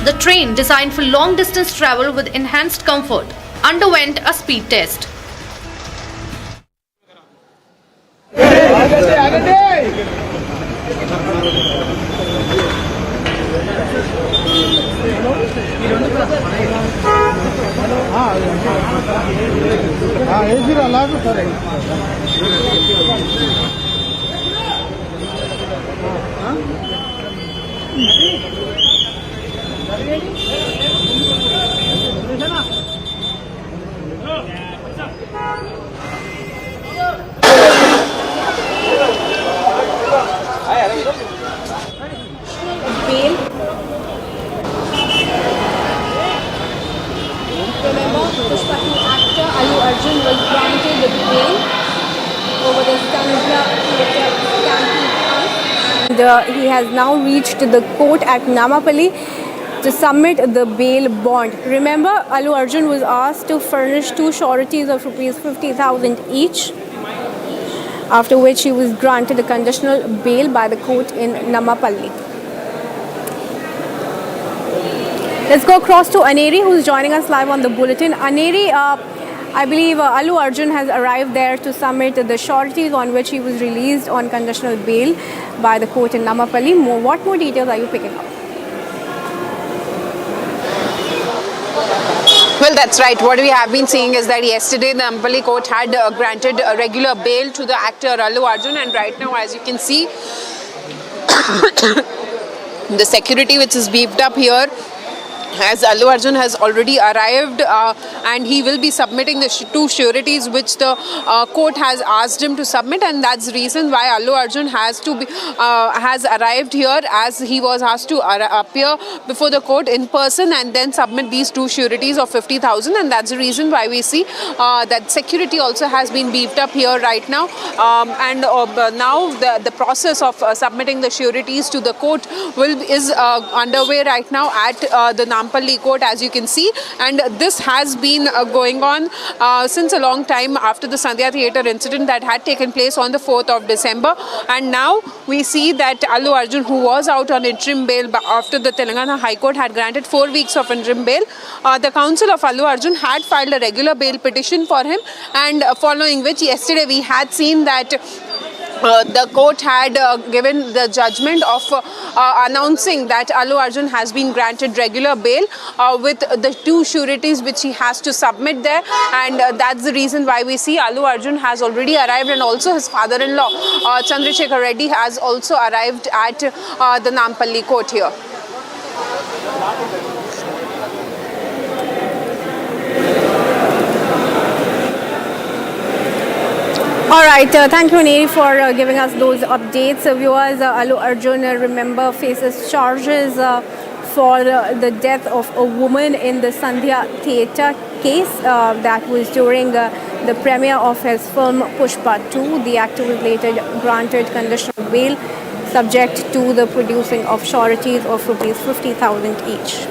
The train, designed for long-distance travel with enhanced comfort, underwent a speed test. Bail. Remember, Pushpa 2 actor Allu Arjun was granted bail over the Sandhya Theatre stampede case. And he has now reached the court at Namapalli to submit the bail bond. Remember, Allu Arjun was asked to furnish two sureties of rupees 50,000 each, after which he was granted a conditional bail by the court in Namapalli. Let's go across to Aneri, who's joining us live on the bulletin. Aneri, I believe Allu Arjun has arrived there to submit the sureties on which he was released on conditional bail by the court in Namapalli. What more details are you picking up? Well, that's right. What we have been seeing is that yesterday the Namapalli court had granted a regular bail to the actor Allu Arjun, and right now, as you can see, the security which is beefed up here, as Allu Arjun has already arrived and he will be submitting the two sureties which the court has asked him to submit, and that's the reason why Allu Arjun has arrived here, as he was asked to appear before the court in person and then submit these two sureties of 50,000, and that's the reason why we see that security also has been beefed up here right now, and now the process of submitting the sureties to the court is underway right now at the Namapalli court, as you can see, and this has been going on since a long time after the Sandhya Theatre incident that had taken place on the 4th of December, and now we see that Allu Arjun, who was out on interim bail after the Telangana High Court had granted 4 weeks of interim bail, the counsel of Allu Arjun had filed a regular bail petition for him, and following which yesterday we had seen that the court had given the judgment of announcing that Allu Arjun has been granted regular bail with the two sureties which he has to submit there, and that's the reason why we see Allu Arjun has already arrived, and also his father-in-law Chandrasekhar Reddy has also arrived at the Namapalli court here. All right, thank you, Aneri, for giving us those updates. Viewers, Allu Arjun, remember, faces charges for the death of a woman in the Sandhya Theatre case. That was during the premiere of his film Pushpa 2. The actor was later granted conditional bail subject to the producing of sureties of rupees 50,000 each.